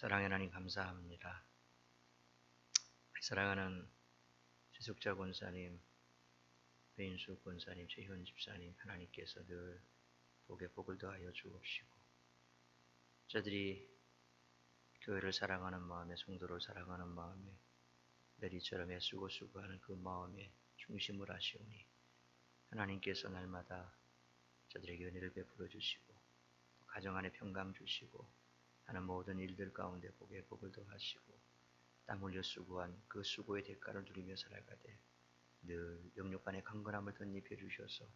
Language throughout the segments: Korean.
사랑의 하나님 감사합니다. 사랑하는 지숙자 권사님, 배인수 권사님, 최현 집사님, 하나님께서 늘 복에 복을 더하여 주옵시고 저들이 교회를 사랑하는 마음에, 성도를 사랑하는 마음에 늘 이처럼 애쓰고 수고하는 그 마음에 중심을 하시오니 하나님께서 날마다 저들에게 은혜를 베풀어 주시고 가정 안에 평강 주시고 하는 모든 일들 가운데 복에 복을 더하시고 땀 흘려 수고한 그 수고의 대가를 누리며 살아가되 늘 영육 간의 강건함을 덧입혀 주셔서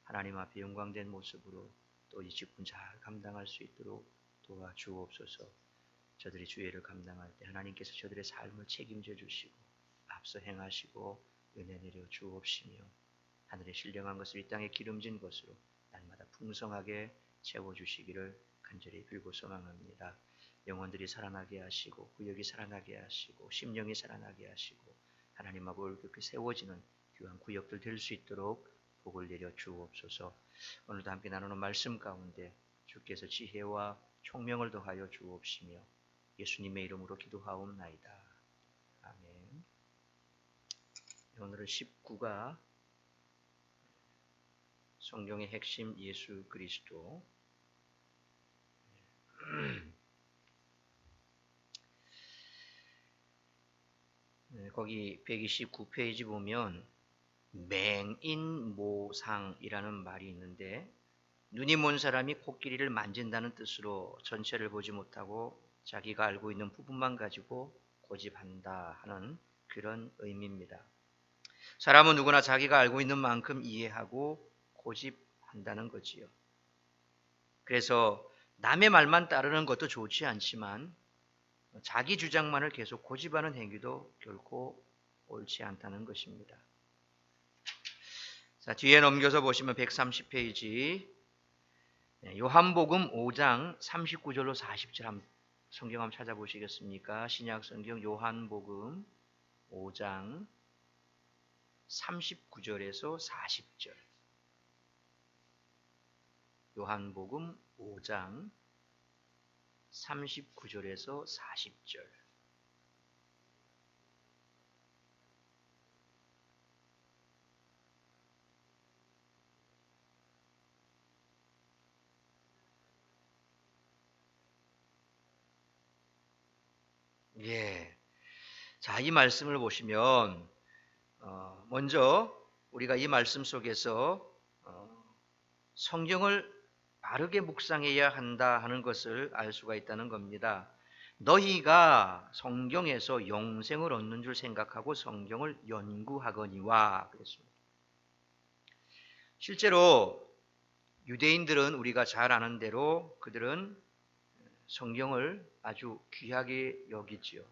하나님 앞에 영광된 모습으로 또 이 직분 잘 감당할 수 있도록 도와주옵소서. 저들이 주의를 감당할 때 하나님께서 저들의 삶을 책임져 주시고 앞서 행하시고 은혜 내려 주옵시며 하늘의 신령한 것을 이 땅에 기름진 것으로 날마다 풍성하게 채워주시기를 간절히 빌고 소망합니다. 영혼들이 살아나게 하시고 구역이 살아나게 하시고 심령이 살아나게 하시고 하나님 앞에 올곧게 세워지는 귀한 구역들 될 수 있도록 복을 내려 주옵소서. 오늘도 함께 나누는 말씀 가운데 주께서 지혜와 총명을 더하여 주옵시며 예수님의 이름으로 기도하옵나이다. 아멘. 오늘은 19가 성경의 핵심 예수 그리스도. 거기 129페이지 보면 맹인모상이라는 말이 있는데 눈이 먼 사람이 코끼리를 만진다는 뜻으로 전체를 보지 못하고 자기가 알고 있는 부분만 가지고 고집한다 하는 그런 의미입니다. 사람은 누구나 자기가 알고 있는 만큼 이해하고 고집한다는 거지요. 그래서 남의 말만 따르는 것도 좋지 않지만 자기 주장만을 계속 고집하는 행위도 결코 옳지 않다는 것입니다. 자, 뒤에 넘겨서 보시면 130페이지 요한복음 5장 39절로 40절 성경 한번 찾아보시겠습니까? 신약 성경 요한복음 5장 39절에서 40절. 요한복음 5장 39절에서 40절. 예. 자, 이 말씀을 보시면 먼저 우리가 이 말씀 속에서 성경을 바르게 묵상해야 한다 하는 것을 알 수가 있다는 겁니다. 너희가 성경에서 영생을 얻는 줄 생각하고 성경을 연구하거니와 그랬습니다. 실제로 유대인들은 우리가 잘 아는 대로 그들은 성경을 아주 귀하게 여기지요.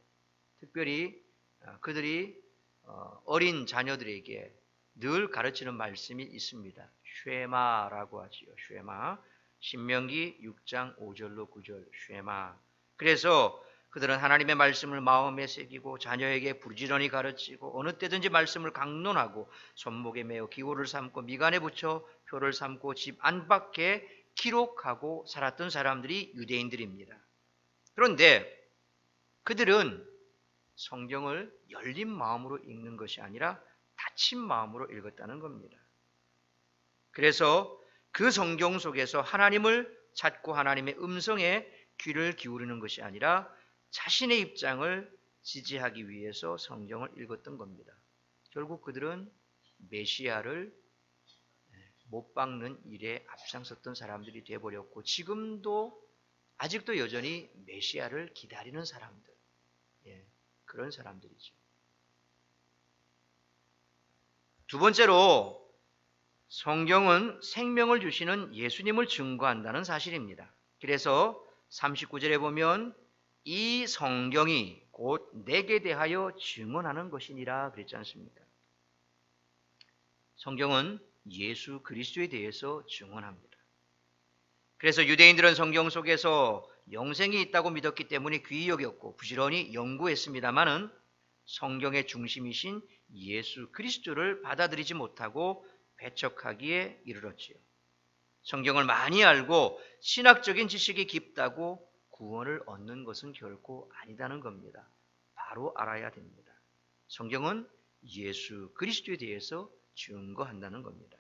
특별히 그들이 어린 자녀들에게 늘 가르치는 말씀이 있습니다. 쉐마라고 하지요. 쉐마. 신명기 6장 5절로 9절 쉐마. 그래서 그들은 하나님의 말씀을 마음에 새기고 자녀에게 부지런히 가르치고 어느 때든지 말씀을 강론하고 손목에 매어 기호를 삼고 미간에 붙여 표를 삼고 집 안팎에 기록하고 살았던 사람들이 유대인들입니다. 그런데 그들은 성경을 열린 마음으로 읽는 것이 아니라 닫힌 마음으로 읽었다는 겁니다. 그래서 그 성경 속에서 하나님을 찾고 하나님의 음성에 귀를 기울이는 것이 아니라 자신의 입장을 지지하기 위해서 성경을 읽었던 겁니다. 결국 그들은 메시아를 못 박는 일에 앞장섰던 사람들이 되어버렸고 지금도 아직도 여전히 메시아를 기다리는 사람들, 그런 사람들이죠. 두 번째로 성경은 생명을 주시는 예수님을 증거한다는 사실입니다. 그래서 39절에 보면 이 성경이 곧 내게 대하여 증언하는 것이니라 그랬지 않습니까? 성경은 예수 그리스도에 대해서 증언합니다. 그래서 유대인들은 성경 속에서 영생이 있다고 믿었기 때문에 귀히 여겼고 부지런히 연구했습니다마는 성경의 중심이신 예수 그리스도를 받아들이지 못하고 배척하기에 이르렀지요. 성경을 많이 알고 신학적인 지식이 깊다고 구원을 얻는 것은 결코 아니다는 겁니다. 바로 알아야 됩니다. 성경은 예수 그리스도에 대해서 증거한다는 겁니다.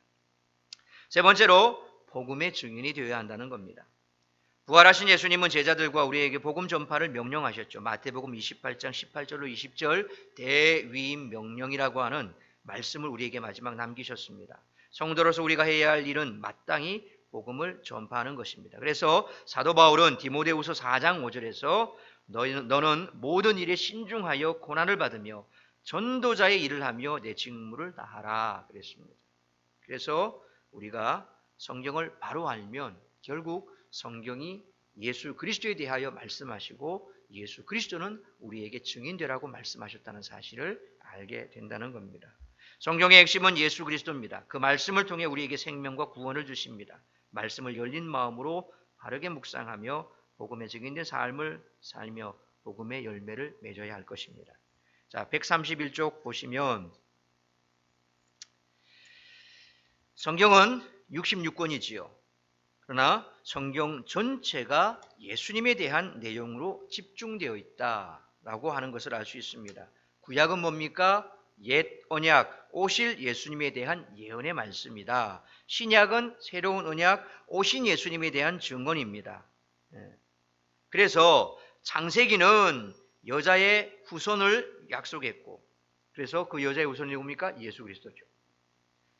세 번째로 복음의 증인이 되어야 한다는 겁니다. 부활하신 예수님은 제자들과 우리에게 복음 전파를 명령하셨죠. 마태복음 28장 18절로 20절 대위임 명령이라고 하는 말씀을 우리에게 마지막 남기셨습니다. 성도로서 우리가 해야 할 일은 마땅히 복음을 전파하는 것입니다. 그래서 사도 바울은 디모데후서 4장 5절에서 너는 모든 일에 신중하여 고난을 받으며 전도자의 일을 하며 내 직무를 다하라 그랬습니다. 그래서 우리가 성경을 바로 알면 결국 성경이 예수 그리스도에 대하여 말씀하시고 예수 그리스도는 우리에게 증인되라고 말씀하셨다는 사실을 알게 된다는 겁니다. 성경의 핵심은 예수 그리스도입니다. 그 말씀을 통해 우리에게 생명과 구원을 주십니다. 말씀을 열린 마음으로 바르게 묵상하며 복음의 증인된 삶을 살며 복음의 열매를 맺어야 할 것입니다. 자, 131쪽 보시면 성경은 66권이지요. 그러나 성경 전체가 예수님에 대한 내용으로 집중되어 있다라고 하는 것을 알 수 있습니다. 구약은 뭡니까? 옛 언약, 오실 예수님에 대한 예언의 말씀이다. 신약은 새로운 언약, 오신 예수님에 대한 증언입니다. 그래서 창세기는 여자의 후손을 약속했고, 그래서 그 여자의 후손이 누굽니까? 예수 그리스도죠.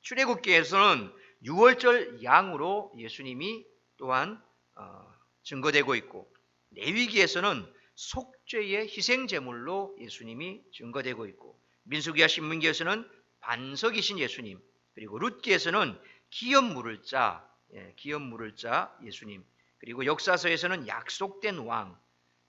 출애굽기에서는 유월절 양으로 예수님이 또한 증거되고 있고, 레위기에서는 속죄의 희생 제물로 예수님이 증거되고 있고, 민수기와 신문기에서는 반석이신 예수님, 그리고 룻기에서는 기업 물을 자 예수님, 그리고 역사서에서는 약속된 왕,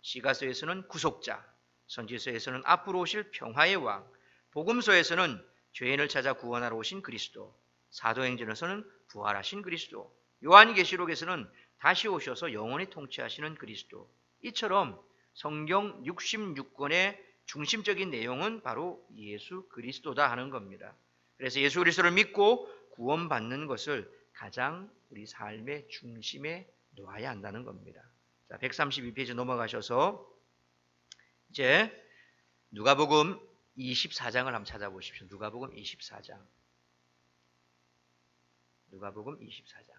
시가서에서는 구속자, 선지서에서는 앞으로 오실 평화의 왕, 복음서에서는 죄인을 찾아 구원하러 오신 그리스도, 사도행전에서는 부활하신 그리스도, 요한계시록에서는 다시 오셔서 영원히 통치하시는 그리스도. 이처럼 성경 66권의 중심적인 내용은 바로 예수 그리스도다 하는 겁니다. 그래서 예수 그리스도를 믿고 구원받는 것을 가장 우리 삶의 중심에 놓아야 한다는 겁니다. 자, 132페이지 넘어가셔서 이제 누가복음 24장을 한번 찾아보십시오. 누가복음 24장. 누가복음 24장.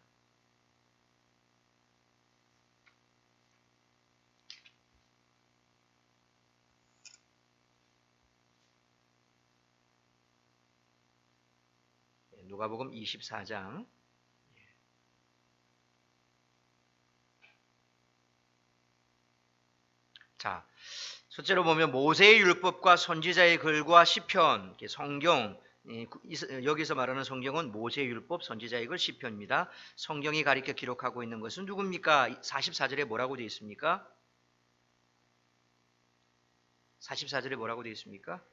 누가복음 24장. 자, 첫째로 보면 모세의 율법과 선지자의 글과 시편, 성경, 여기서 말하는 성경은 모세의 율법, 선지자의 글, 시편입니다. 성경이 가리켜 기록하고 있는 것은 누굽니까? 44절에 뭐라고 되어 있습니까? 44절에 뭐라고 되어 있습니까?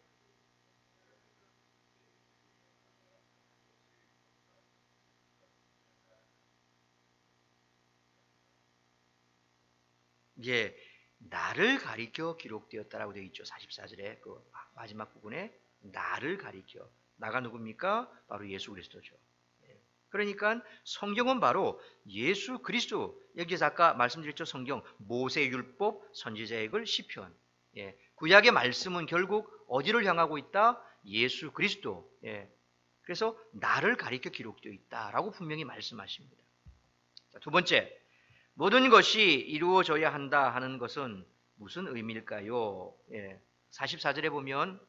예, 나를 가리켜 기록되었다라고 되어 있죠. 44절에 그 마지막 부분에 나를 가리켜. 나가 누굽니까? 바로 예수 그리스도죠. 그러니까 성경은 바로 예수 그리스도. 여기서 아까 말씀드렸죠. 성경, 모세 율법, 선지자의 글, 시편. 구약의 말씀은 결국 어디를 향하고 있다? 예수 그리스도. 그래서 나를 가리켜 기록되어 있다라고 분명히 말씀하십니다. 자, 두 번째, 모든 것이 이루어져야 한다 하는 것은 무슨 의미일까요? 44절에 보면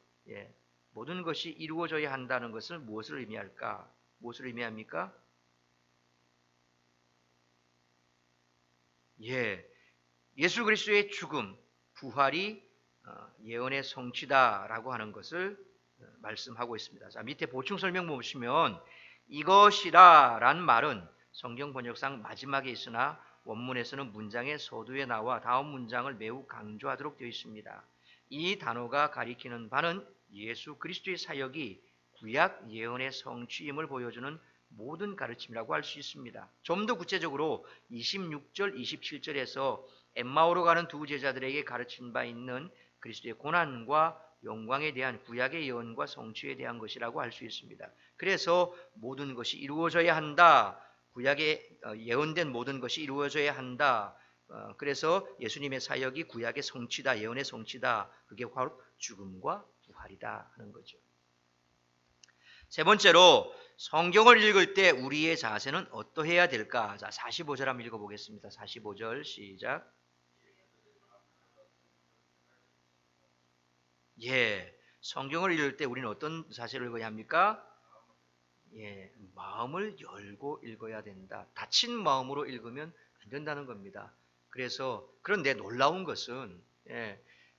모든 것이 이루어져야 한다는 것은 무엇을 의미할까? 무엇을 의미합니까? 예수 그리스도의 죽음, 부활이 예언의 성취다라고 하는 것을 말씀하고 있습니다. 자, 밑에 보충 설명 보시면 이것이라라는 말은 성경 번역상 마지막에 있으나 원문에서는 문장의 서두에 나와 다음 문장을 매우 강조하도록 되어 있습니다. 이 단어가 가리키는 바는 예수 그리스도의 사역이 구약 예언의 성취임을 보여주는 모든 가르침이라고 할 수 있습니다. 좀 더 구체적으로 26절, 27절에서 엠마오로 가는 두 제자들에게 가르친 바 있는 그리스도의 고난과 영광에 대한 구약의 예언과 성취에 대한 것이라고 할 수 있습니다. 그래서 모든 것이 이루어져야 한다. 구약에 예언된 모든 것이 이루어져야 한다. 그래서 예수님의 사역이 구약의 성취다, 예언의 성취다. 그게 바로 죽음과 부활이다 하는 거죠. 세 번째로 성경을 읽을 때 우리의 자세는 어떠해야 될까? 자, 45절 한번 읽어보겠습니다. 45절 시작. 예, 성경을 읽을 때 우리는 어떤 자세로 읽어야 합니까? 예, 마음을 열고 읽어야 된다. 닫힌 마음으로 읽으면 안 된다는 겁니다. 그런데 놀라운 것은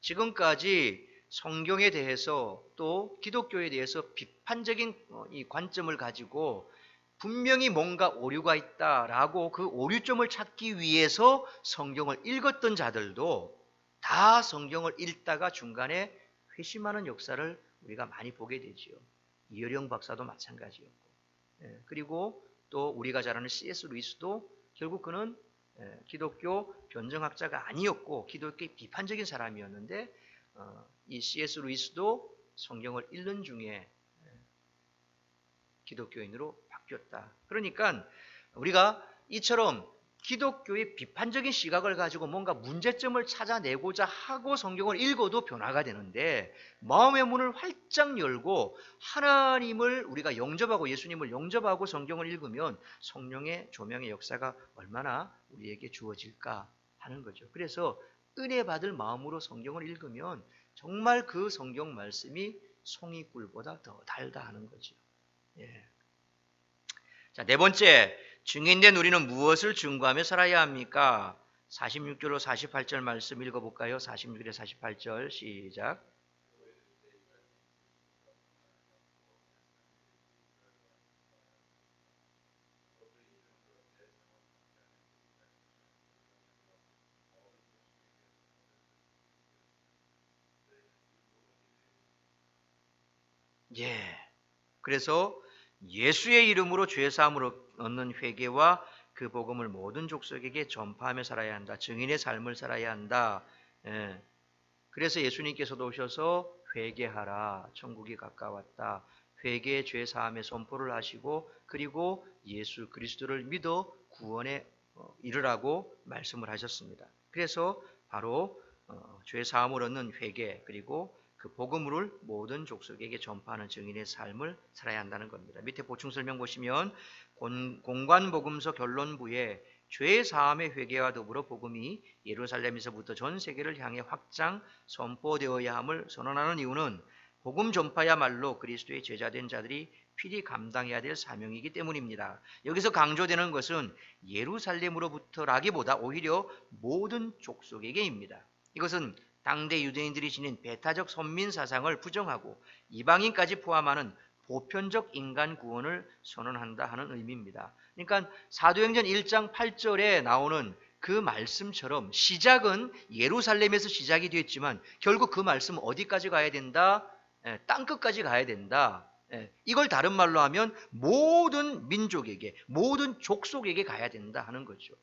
지금까지 성경에 대해서 또 기독교에 대해서 비판적인 이 관점을 가지고 분명히 뭔가 오류가 있다라고 그 오류점을 찾기 위해서 성경을 읽었던 자들도 다 성경을 읽다가 중간에 회심하는 역사를 우리가 많이 보게 되지요. 이어령 박사도 마찬가지였고, 그리고 또 우리가 잘 아는 C.S. 루이스도 결국 그는 기독교 변증학자가 아니었고 기독교의 비판적인 사람이었는데 이 C.S. 루이스도 성경을 읽는 중에 기독교인으로 바뀌었다. 그러니까 우리가 이처럼 기독교의 비판적인 시각을 가지고 뭔가 문제점을 찾아내고자 하고 성경을 읽어도 변화가 되는데 마음의 문을 활짝 열고 하나님을 우리가 영접하고 예수님을 영접하고 성경을 읽으면 성령의 조명의 역사가 얼마나 우리에게 주어질까 하는 거죠. 그래서 은혜 받을 마음으로 성경을 읽으면 정말 그 성경 말씀이 송이꿀보다 더 달다 하는 거죠. 예. 자, 네 번째, 증인된 우리는 무엇을 증거하며 살아야 합니까? 46절로 48절 말씀 읽어볼까요? 46절에 48절 시작. 예. 그래서 예수의 이름으로 죄사함을 얻는 회개와 그 복음을 모든 족속에게 전파하며 살아야 한다. 증인의 삶을 살아야 한다. 예. 그래서 예수님께서도 오셔서 회개하라. 천국이 가까웠다. 회개의 죄사함의 선포를 하시고 그리고 예수 그리스도를 믿어 구원에 이르라고 말씀을 하셨습니다. 그래서 바로 죄사함을 얻는 회개 그리고 그 복음을 모든 족속에게 전파하는 증인의 삶을 살아야 한다는 겁니다. 밑에 보충 설명 보시면 공관복음서 결론부에 죄 사함의 회개와 더불어 복음이 예루살렘에서부터 전 세계를 향해 확장 선포되어야 함을 선언하는 이유는 복음 전파야말로 그리스도의 제자된 자들이 필히 감당해야 될 사명이기 때문입니다. 여기서 강조되는 것은 예루살렘으로부터라기보다 오히려 모든 족속에게입니다. 이것은 당대 유대인들이 지닌 배타적 선민 사상을 부정하고 이방인까지 포함하는 보편적 인간 구원을 선언한다 하는 의미입니다. 그러니까 사도행전 1장 8절에 나오는 그 말씀처럼 시작은 예루살렘에서 시작이 됐지만 결국 그 말씀은 어디까지 가야 된다? 땅끝까지 가야 된다. 이걸 다른 말로 하면 모든 민족에게, 모든 족속에게 가야 된다 하는 거죠.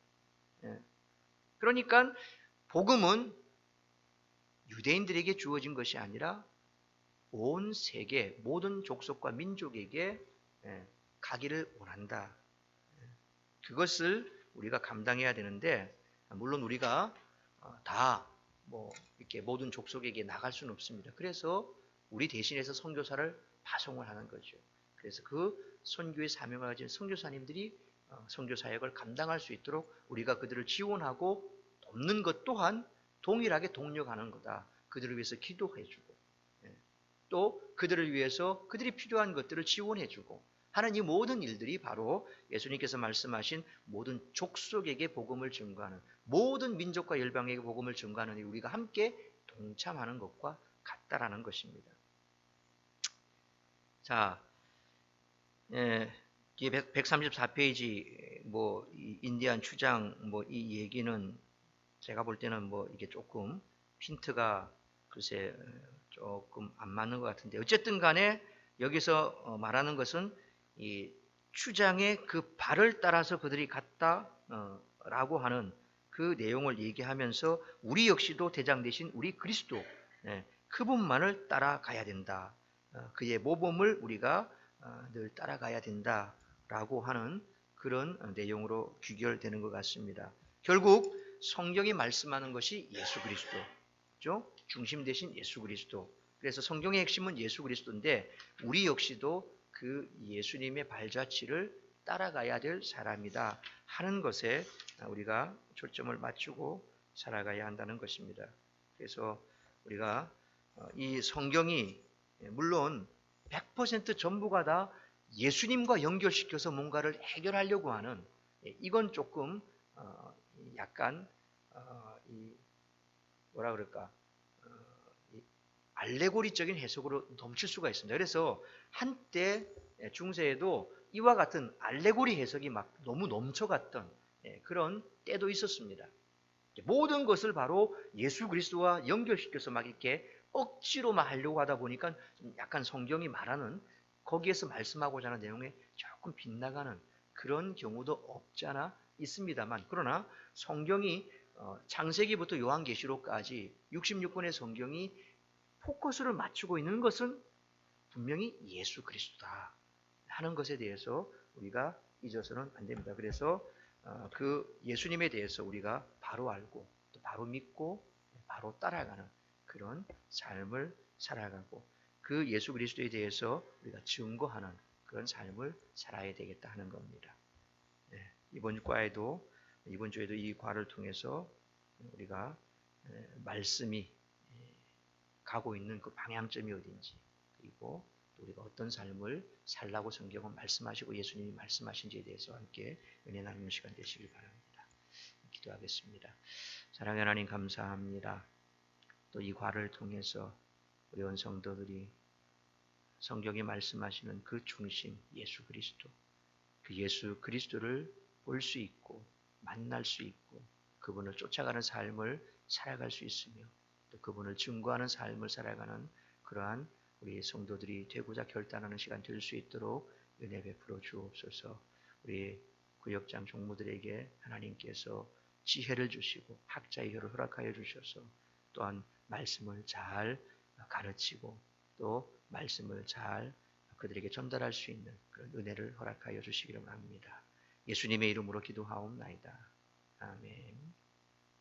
그러니까 복음은 유대인들에게 주어진 것이 아니라 온 세계 모든 족속과 민족에게 가기를 원한다. 그것을 우리가 감당해야 되는데 물론 우리가 다 뭐 이렇게 모든 족속에게 나갈 수는 없습니다. 그래서 우리 대신해서 선교사를 파송을 하는 거죠. 그래서 그 선교의 사명을 가진 선교사님들이 선교 사역을 감당할 수 있도록 우리가 그들을 지원하고 돕는 것 또한 동일하게 동력하는 거다. 그들을 위해서 기도해주고 또 그들을 위해서 그들이 필요한 것들을 지원해주고 하는 이 모든 일들이 바로 예수님께서 말씀하신 모든 족속에게 복음을 증거하는 모든 민족과 열방에게 복음을 증거하는 일 우리가 함께 동참하는 것과 같다라는 것입니다. 자, 134페이지 뭐 인디안 추장 뭐 이 얘기는 제가 볼 때는 뭐 이게 조금 핀트가 글쎄 조금 안 맞는 것 같은데 어쨌든 간에 여기서 말하는 것은 이 추장의 그 발을 따라서 그들이 갔다 라고 하는 그 내용을 얘기하면서 우리 역시도 대장 대신 우리 그리스도 그분만을 따라가야 된다. 그의 모범을 우리가 늘 따라가야 된다라고 하는 그런 내용으로 귀결되는 것 같습니다. 결국 성경이 말씀하는 것이 예수 그리스도, 그죠? 중심 대신 예수 그리스도. 그래서 성경의 핵심은 예수 그리스도인데 우리 역시도 그 예수님의 발자취를 따라가야 될 사람이다 하는 것에 우리가 초점을 맞추고 살아가야 한다는 것입니다. 그래서 우리가 이 성경이 물론 100% 전부가 다 예수님과 연결시켜서 뭔가를 해결하려고 하는, 이건 조금 약간 뭐라 그럴까, 알레고리적인 해석으로 넘칠 수가 있습니다. 그래서 한때 중세에도 이와 같은 알레고리 해석이 막 너무 넘쳐갔던 그런 때도 있었습니다. 모든 것을 바로 예수 그리스도와 연결시켜서 막 이렇게 억지로 막 하려고 하다 보니까 좀 약간 성경이 말하는 거기에서 말씀하고자 하는 내용에 조금 빗나가는 그런 경우도 없지 않아 있습니다만, 그러나 성경이 창세기부터 요한계시록까지 66권의 성경이 포커스를 맞추고 있는 것은 분명히 예수 그리스도다 하는 것에 대해서 우리가 잊어서는 안 됩니다. 그래서 그 예수님에 대해서 우리가 바로 알고 또 바로 믿고 바로 따라가는 그런 삶을 살아가고 그 예수 그리스도에 대해서 우리가 증거하는 그런 삶을 살아야 되겠다 하는 겁니다. 네, 이번 주에도 이 과를 통해서 우리가 말씀이 가고 있는 그 방향점이 어딘지, 그리고 우리가 어떤 삶을 살라고 성경은 말씀하시고 예수님이 말씀하신지에 대해서 함께 은혜 나누는 시간 되시길 바랍니다. 기도하겠습니다. 사랑하는 하나님 감사합니다. 또 이 과를 통해서 우리 온 성도들이 성경이 말씀하시는 그 중심 예수 그리스도, 그 예수 그리스도를 볼 수 있고 만날 수 있고 그분을 쫓아가는 삶을 살아갈 수 있으며 또 그분을 증거하는 삶을 살아가는 그러한 우리 성도들이 되고자 결단하는 시간 될 수 있도록 은혜 베풀어 주옵소서. 우리 구역장 종무들에게 하나님께서 지혜를 주시고 학자의 혀를 허락하여 주셔서 또한 말씀을 잘 가르치고 또 말씀을 잘 그들에게 전달할 수 있는 그런 은혜를 허락하여 주시기를 바랍니다. 예수님의 이름으로 기도하옵나이다. 아멘.